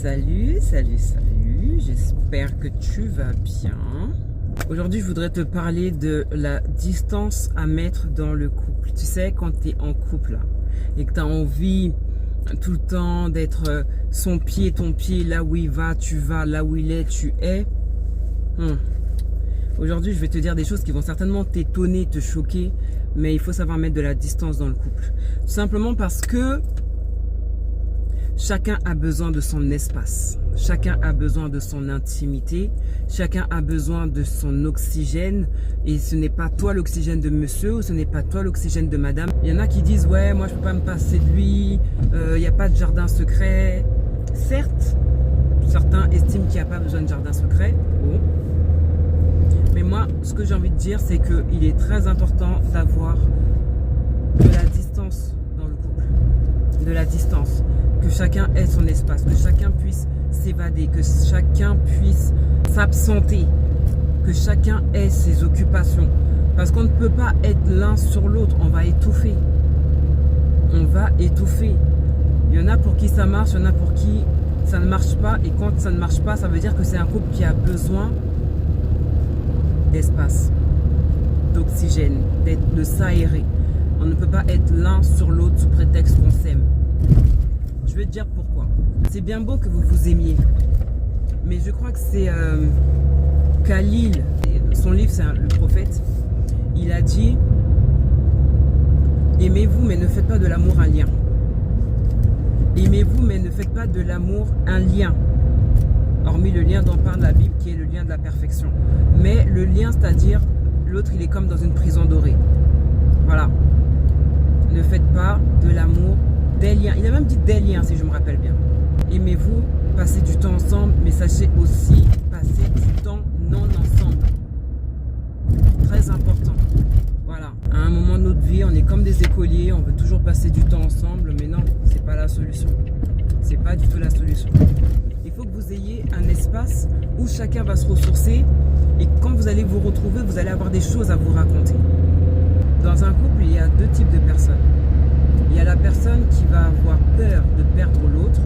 Salut, j'espère que tu vas bien. Aujourd'hui, je voudrais te parler de la distance à mettre dans le couple. Tu sais, quand tu es en couple là, et que tu as envie tout le temps d'être son pied, ton pied, là où il va, tu vas, là où il est, tu es. Aujourd'hui, je vais te dire des choses qui vont certainement t'étonner, te choquer, mais il faut savoir mettre de la distance dans le couple. Tout simplement parce que chacun a besoin de son espace, chacun a besoin de son intimité, chacun a besoin de son oxygène, et ce n'est pas toi l'oxygène de monsieur ou ce n'est pas toi l'oxygène de madame. Il y en a qui disent ouais, moi je peux pas me passer de lui, il n'y a pas de jardin secret. Certes, certains estiment qu'il n'y a pas besoin de jardin secret. Bon. Mais moi, ce que j'ai envie de dire, c'est qu'il est très important d'avoir de la distance dans le couple, de la distance. Que chacun ait son espace, que chacun puisse s'évader, que chacun puisse s'absenter, que chacun ait ses occupations. Parce qu'on ne peut pas être l'un sur l'autre, on va étouffer. On va étouffer. Il y en a pour qui ça marche, il y en a pour qui ça ne marche pas. Et quand ça ne marche pas, ça veut dire que c'est un couple qui a besoin d'espace, d'oxygène, de s'aérer. On ne peut pas être l'un sur l'autre sous prétexte qu'on s'aime. Je vais te dire pourquoi. C'est bien beau que vous vous aimiez, mais je crois que c'est Khalil, son livre c'est le prophète, il a dit aimez-vous mais ne faites pas de l'amour un lien. Aimez-vous mais ne faites pas de l'amour un lien. Hormis le lien dont parle la Bible qui est le lien de la perfection. Mais le lien, c'est-à-dire l'autre il est comme dans une prison dorée. Voilà. Ne faites pas de l'amour des liens. Il a même dit des liens si je me rappelle bien. Aimez-vous, passez du temps ensemble, mais sachez aussi passer du temps non ensemble. Très important. Voilà. À un moment de notre vie, on est comme des écoliers, on veut toujours passer du temps ensemble, mais non, c'est pas la solution. C'est pas du tout la solution. Il faut que vous ayez un espace où chacun va se ressourcer et quand vous allez vous retrouver, vous allez avoir des choses à vous raconter. Dans un couple, il y a deux types de personnes. Il y a la personne qui va avoir peur de perdre l'autre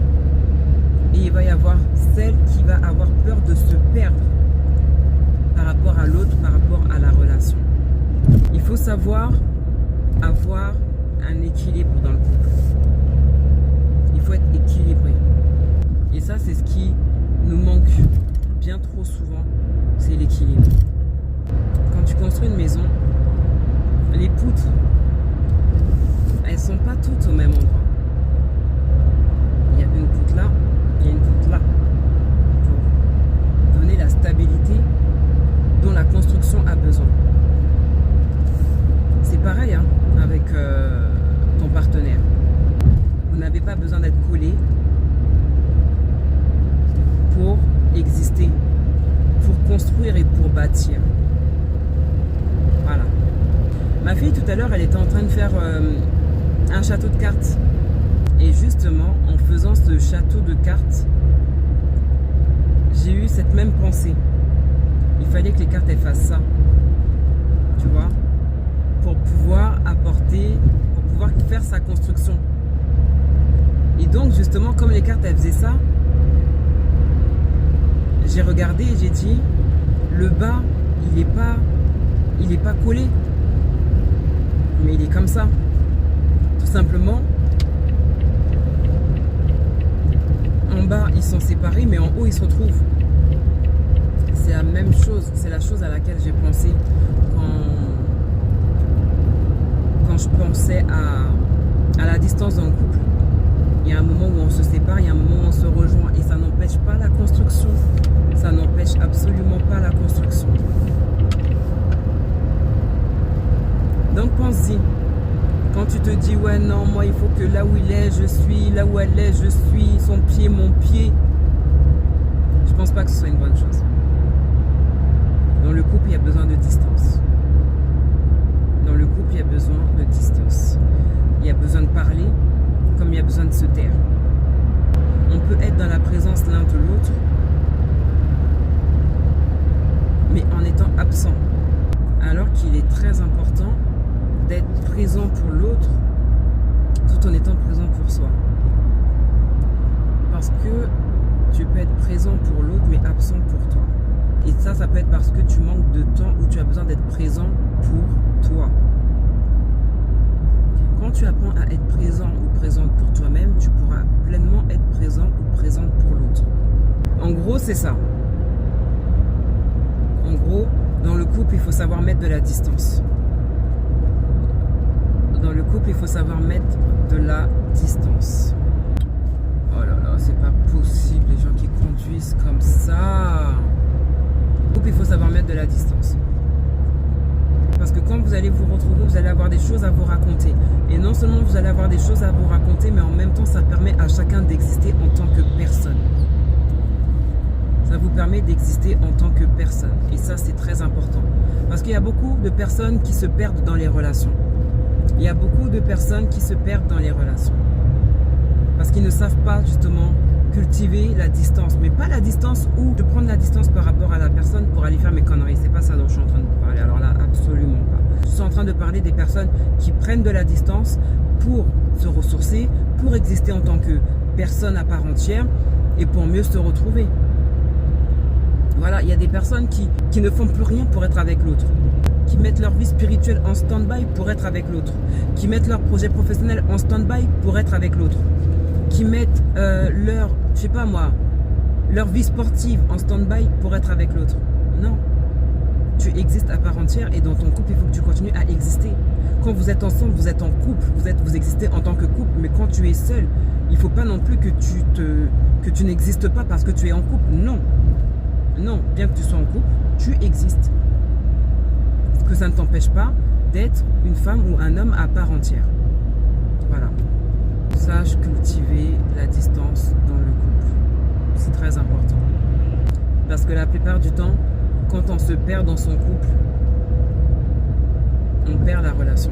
et il va y avoir celle qui va avoir peur de se perdre par rapport à l'autre, par rapport à la relation. Il faut savoir avoir un équilibre dans le couple. Il faut être équilibré. Et ça, c'est ce qui nous manque bien trop souvent, c'est l'équilibre. Quand tu construis une maison, les poutres, elles ne sont pas toutes au même endroit. Il y a une poutre là, il y a une poutre là. Pour donner la stabilité dont la construction a besoin. C'est pareil hein, avec ton partenaire. Vous n'avez pas besoin d'être collé pour exister, pour construire et pour bâtir. Voilà. Ma fille tout à l'heure, elle était en train de faire un château de cartes. Et justement, en faisant ce château de cartes, j'ai eu cette même pensée. Il fallait que les cartes elles fassent ça. Tu vois, pour pouvoir apporter, pour pouvoir faire sa construction. Et donc justement, comme les cartes elles faisaient ça, j'ai regardé et j'ai dit le bas il est pas collé, mais il est comme ça tout simplement. En bas ils sont séparés mais en haut ils se retrouvent. C'est la même chose, c'est la chose à laquelle j'ai pensé quand je pensais à la distance dans le couple. Il y a un moment où on se sépare, il y a un moment où on se rejoint et ça n'empêche pas la construction. Ça n'empêche absolument pas la construction. Donc pense-y. Quand tu te dis ouais non, moi il faut que là où il est, je suis, là où elle est, je suis, son pied, mon pied. Je pense pas que ce soit une bonne chose. Dans le couple, il y a besoin de distance. Dans le couple, il y a besoin de distance. Il y a besoin de parler comme il y a besoin de se taire. On peut être dans la présence l'un de l'autre, mais en étant absent. Alors qu'il est très important d'être présent pour l'autre tout en étant présent pour soi. Parce que que tu manques de temps ou tu as besoin d'être présent pour toi. Quand tu apprends à être présent ou présente pour toi-même, tu pourras pleinement être présent ou présente pour l'autre. En gros, c'est ça. En gros, dans le couple, il faut savoir mettre de la distance. Dans le couple, il faut savoir mettre de la distance. Oh là là, c'est pas possible, les gens qui conduisent comme ça. Dans le couple, il faut savoir mettre de la distance. Parce que quand vous allez vous retrouver, vous allez avoir des choses à vous raconter. Et non seulement vous allez avoir des choses à vous raconter, mais en même temps, ça permet à chacun d'exister en tant que personne. Ça vous permet d'exister en tant que personne. Et ça, c'est très important. Parce qu'il y a beaucoup de personnes qui se perdent dans les relations. Il y a beaucoup de personnes qui se perdent dans les relations. Parce qu'ils ne savent pas, justement, cultiver la distance. Mais pas la distance ou de prendre la distance par rapport à la personne pour aller faire mes conneries. C'est pas ça dont je suis en train de vous parler. Alors là, absolument pas. Je suis en train de parler des personnes qui prennent de la distance pour se ressourcer, pour exister en tant que personne à part entière et pour mieux se retrouver. Voilà, il y a des personnes qui ne font plus rien pour être avec l'autre, qui mettent leur vie spirituelle en stand-by pour être avec l'autre, qui mettent leur projet professionnel en stand-by pour être avec l'autre, qui mettent leur, je sais pas moi, leur vie sportive en stand-by pour être avec l'autre. Non, tu existes à part entière et dans ton couple, il faut que tu continues à exister. Quand vous êtes ensemble, vous êtes en couple, vous existez en tant que couple, mais quand tu es seul, il ne faut pas non plus que tu n'existes pas parce que tu es en couple. Non. Non, bien que tu sois en couple, tu existes. Ce que ça ne t'empêche pas d'être une femme ou un homme à part entière. Voilà. Sache cultiver la distance dans le couple. C'est très important. Parce que la plupart du temps, quand on se perd dans son couple, on perd la relation.